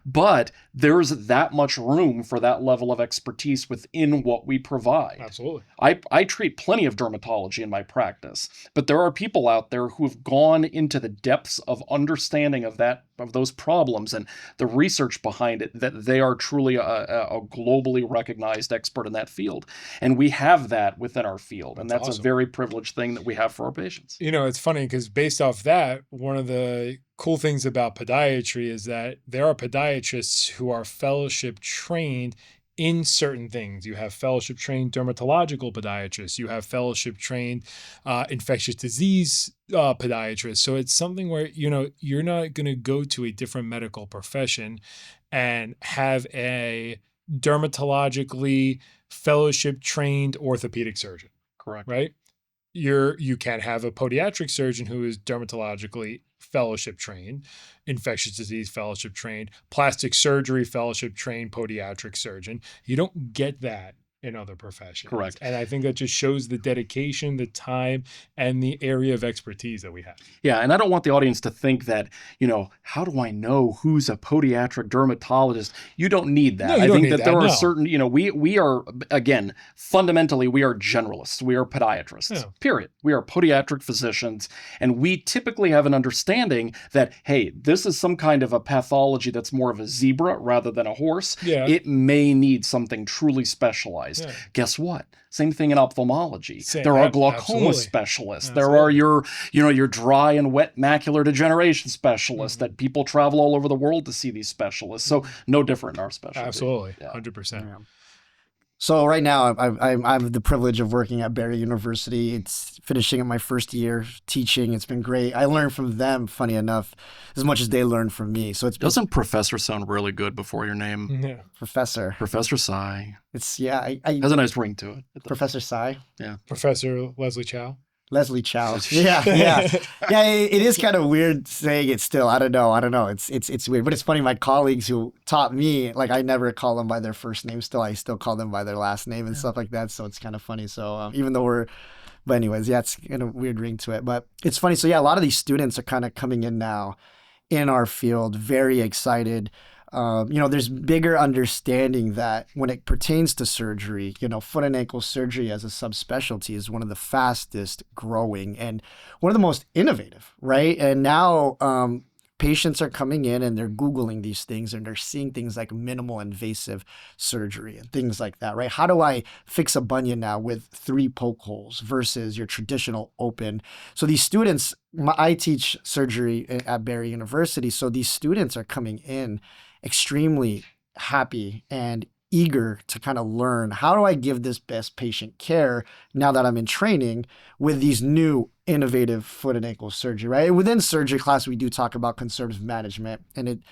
But there's that much room for that level of expertise within what we provide. Absolutely. I treat plenty of dermatology in my practice, but there are people out there who have gone into the depths of understanding of those problems and the research behind it, that they are truly a globally recognized expert in that field. And we have that within our field. And that's awesome. A very privileged thing that we have for our patients. It's funny because based off that, one of the cool things about podiatry is that there are podiatrists who are fellowship trained in certain things. You have fellowship trained dermatological podiatrists. You have fellowship trained infectious disease podiatrists. So it's something where, you're not going to go to a different medical profession and have a dermatologically fellowship trained orthopedic surgeon. Correct. Right? You can have a podiatric surgeon who is dermatologically fellowship trained, infectious disease fellowship trained, plastic surgery fellowship trained podiatric surgeon. You don't get that in other professions. Correct. And I think that just shows the dedication, the time, and the area of expertise that we have. Yeah, and I don't want the audience to think that, how do I know who's a podiatric dermatologist? You don't need that. No, I think that there are certain, we are, again, fundamentally, we are generalists. We are podiatrists, period. We are podiatric physicians, and we typically have an understanding that, hey, this is some kind of a pathology that's more of a zebra rather than a horse. Yeah. It may need something truly specialized. Yeah. Guess what? Same thing in ophthalmology. There are glaucoma specialists. There are your dry and wet macular degeneration specialists that people travel all over the world to see these specialists. So no different in our specialty. Absolutely. 100%. Yeah. So right now, I have the privilege of working at Barry University. It's finishing up my first year teaching. It's been great. I learned from them, funny enough, as much as they learned from me. So doesn't professor sound really good before your name? Yeah. Professor Sy. It's has a nice ring to it. Professor Sy. Yeah. Professor Leslie Chow. Leslie Chow. Yeah. It is kind of weird saying it still. I don't know. It's weird, but it's funny. My colleagues who taught me, like, I never call them by their first name. I still call them by their last name and stuff like that. So it's kind of funny. So even though we're But anyways, yeah, it's kind of weird ring to it. But it's funny. So yeah, a lot of these students are kind of coming in now in our field, very excited. There's bigger understanding that when it pertains to surgery, foot and ankle surgery as a subspecialty is one of the fastest growing and one of the most innovative, right? And now patients are coming in and they're Googling these things and they're seeing things like minimal invasive surgery and things like that, right? How do I fix a bunion now with 3 poke holes versus your traditional open? So these students, I teach surgery at Barry University. So these students are coming in extremely happy and eager to kind of learn, how do I give this best patient care now that I'm in training with these new innovative foot and ankle surgery, right? Within surgery class, we do talk about conservative management and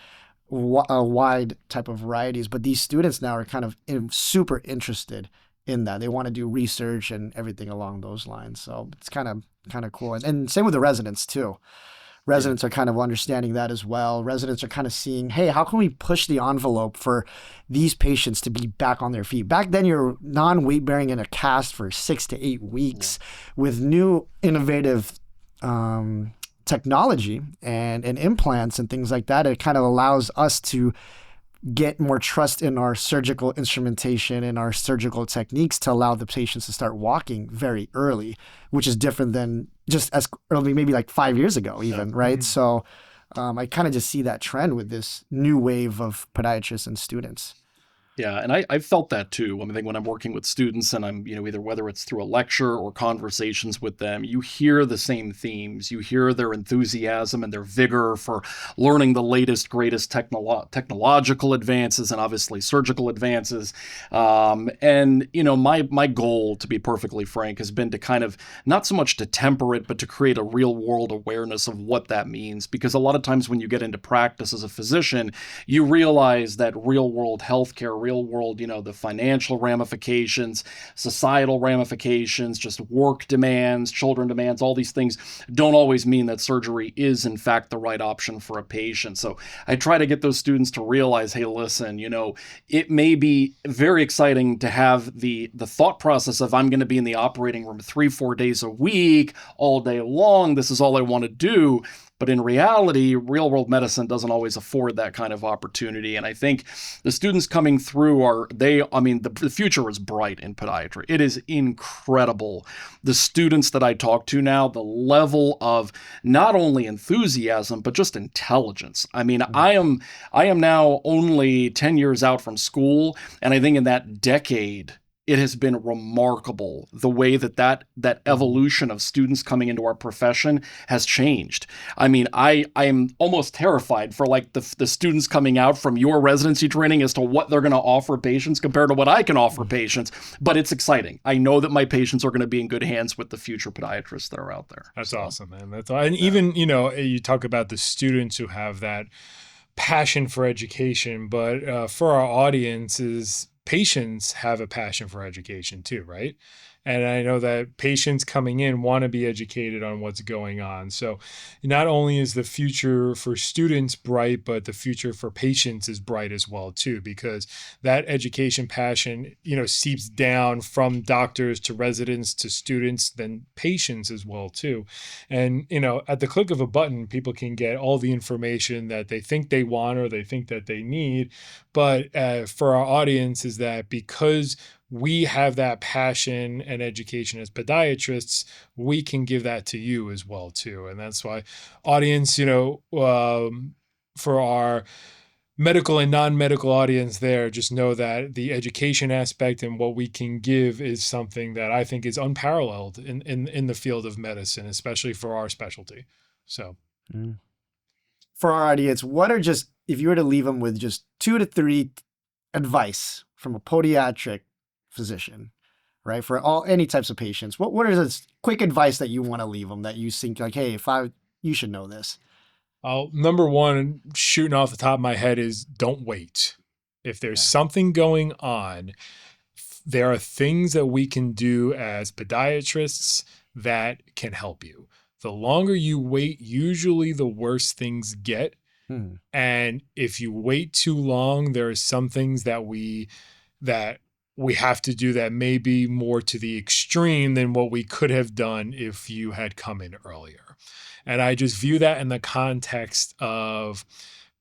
a wide type of varieties, but these students now are kind of super interested in that. They want to do research and everything along those lines. So it's kind of cool. And same with the residents too. Residents are kind of understanding that as well. Residents are kind of seeing, hey, how can we push the envelope for these patients to be back on their feet? Back then, you're non-weight bearing in a cast for 6 to 8 weeks with new innovative technology and implants and things like that. It kind of allows us to get more trust in our surgical instrumentation and our surgical techniques to allow the patients to start walking very early, which is different than just as early, maybe like 5 years ago even, right? So I kind of just see that trend with this new wave of podiatrists and students. Yeah, and I've felt that too. I think when I'm working with students and I'm, either whether it's through a lecture or conversations with them, you hear the same themes. You hear their enthusiasm and their vigor for learning the latest, greatest technological advances and obviously surgical advances. My goal, to be perfectly frank, has been to kind of not so much to temper it, but to create a real world awareness of what that means. Because a lot of times when you get into practice as a physician, you realize that real world healthcare, real world, the financial ramifications, societal ramifications, just work demands, children demands, all these things don't always mean that surgery is in fact the right option for a patient. So I try to get those students to realize, hey, listen, it may be very exciting to have the thought process of I'm going to be in the operating room 3-4 days a week, all day long. This is all I want to do. But in reality, real world medicine doesn't always afford that kind of opportunity. And I think the students coming through the future is bright in podiatry. It is incredible. The students that I talk to now, the level of not only enthusiasm, but just intelligence. I am now only 10 years out from school. And I think in that decade, it has been remarkable the way that evolution of students coming into our profession has changed. I am almost terrified for like the students coming out from your residency training as to what they're going to offer patients compared to what I can offer patients. But it's exciting. I know that my patients are going to be in good hands with the future podiatrists that are out there. That's awesome, man. That's and even you talk about the students who have that passion for education, but for our audiences, patients have a passion for education too, right? And I know that patients coming in want to be educated on what's going on. So not only is the future for students bright, but the future for patients is bright as well too, because that education passion, seeps down from doctors to residents to students, then patients as well too. And, at the click of a button, people can get all the information that they think they want or they think that they need. But for our audience is that because we have that passion and education as podiatrists, we can give that to you as well too. And that's why audience, for our medical and non-medical audience there, just know that the education aspect and what we can give is something that I think is unparalleled in the field of medicine, especially for our specialty. So for our audience, what are just, if you were to leave them with just 2 to 3 advice from a podiatric physician, right? For any types of patients, what are the quick advice that you want to leave them that you think like, hey, you should know this? Number one, shooting off the top of my head is don't wait. If there's something going on, there are things that we can do as podiatrists that can help you. The longer you wait, usually the worse things get. And if you wait too long, there are some things that we have to do that maybe more to the extreme than what we could have done if you had come in earlier. And I just view that in the context of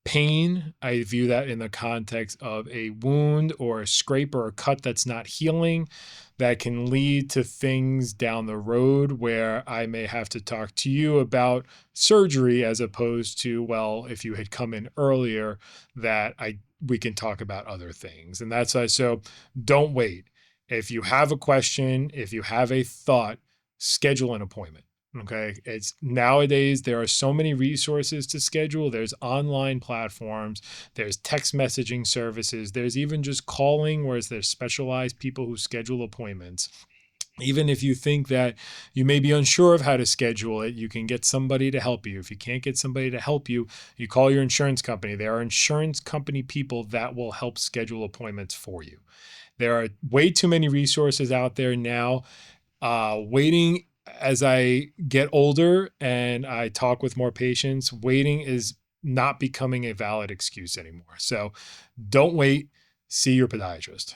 pain. I view that in the context of a wound or a scrape or a cut that's not healing, that can lead to things down the road where I may have to talk to you about surgery, as opposed to, well, if you had come in earlier, that we can talk about other things. And that's why, so don't wait. If you have a question, if you have a thought, schedule an appointment. Okay. It's nowadays, there are so many resources to schedule. There's online platforms, there's text messaging services, there's even just calling, whereas there's specialized people who schedule appointments. Even if you think that you may be unsure of how to schedule it, you can get somebody to help you. If you can't get somebody to help you, you call your insurance company. There are insurance company people that will help schedule appointments for you. There are way too many resources out there now. Waiting, as I get older and I talk with more patients, waiting is not becoming a valid excuse anymore. So don't wait. See your podiatrist.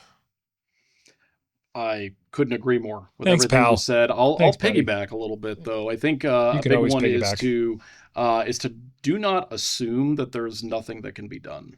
I couldn't agree more with Thanks, everything pal. you said. I'll Thanks, buddy. piggyback a little bit though. I think You a can big always one piggyback. is to do not assume that there's nothing that can be done.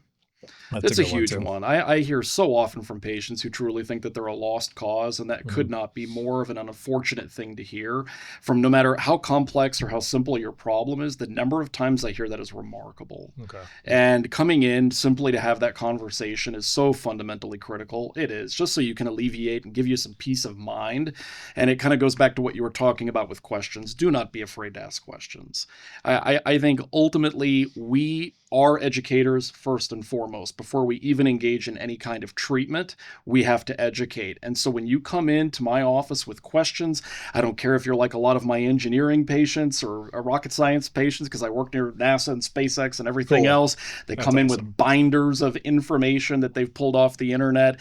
That's It's a good one, huge too. one. I hear so often from patients who truly think that they're a lost cause, and that could not be more of an unfortunate thing to hear. From no matter how complex or how simple your problem is, the number of times I hear that is remarkable. Okay. And coming in simply to have that conversation is so fundamentally critical. It is, just so you can alleviate and give you some peace of mind. And it kind of goes back to what you were talking about with questions. Do not be afraid to ask questions. I think ultimately we are educators first and foremost. Before we even engage in any kind of treatment, we have to educate. And so when you come into my office with questions, I don't care if you're like a lot of my engineering patients or rocket science patients, because I work near NASA and SpaceX and everything else. They That's come in awesome. with binders of information that they've pulled off the internet.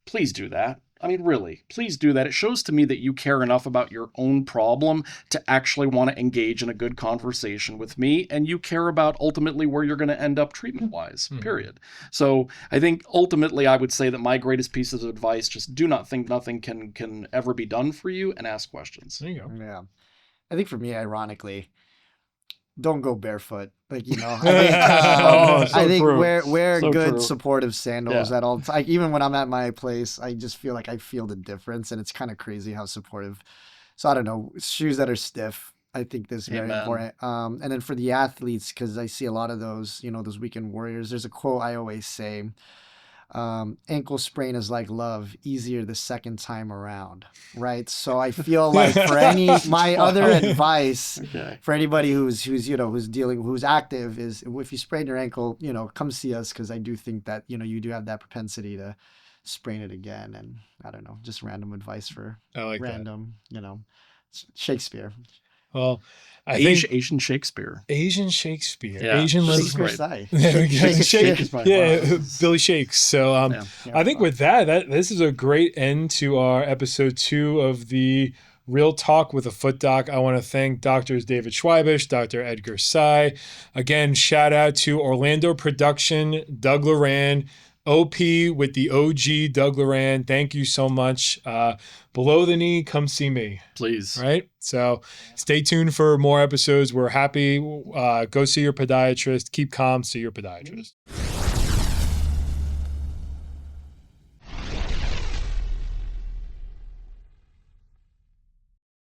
Please do that. I mean, really, please do that. It shows to me that you care enough about your own problem to actually want to engage in a good conversation with me, and you care about ultimately where you're going to end up treatment-wise, period. So I think ultimately I would say that my greatest piece of advice, just do not think nothing can ever be done for you, and ask questions. There you go. Yeah. I think for me, ironically, don't go barefoot. Like, I think true. wear So good true. supportive sandals Yeah. at all times. Even when I'm at my place, I just feel like I feel the difference, and it's kind of crazy how supportive. So I don't know, shoes that are stiff. I think this is very Amen. important. And then for the athletes, because I see a lot of those, those weekend warriors. There's a quote I always say. Ankle sprain is like love, easier the second time around, right? So I feel like for my other advice Okay. for anybody who's who's active is, if you sprain your ankle, come see us, because I do think that you do have that propensity to sprain it again. And I don't know, just random advice for I like random, Shakespeare. Well, I think Asian Shakespeare. Asian Shakespeare, Yeah, Asian this is Shakespeare great. Sy. There we go. Shakespeare. Shakespeare. Yeah, Wow, this is- Billy Shakes. So Yeah. I think with that this is a great end to our episode 2 of the Real Talk with a Foot Doc. I want to thank Doctors David Schweibish, Dr. Edgar Sy. Again, shout out to Orlando Production, Doug Loran, OP with the OG Doug Loran. Thank you so much. Below the knee, come see me. Please. Right? So stay tuned for more episodes. We're happy. Go see your podiatrist. Keep calm. See your podiatrist.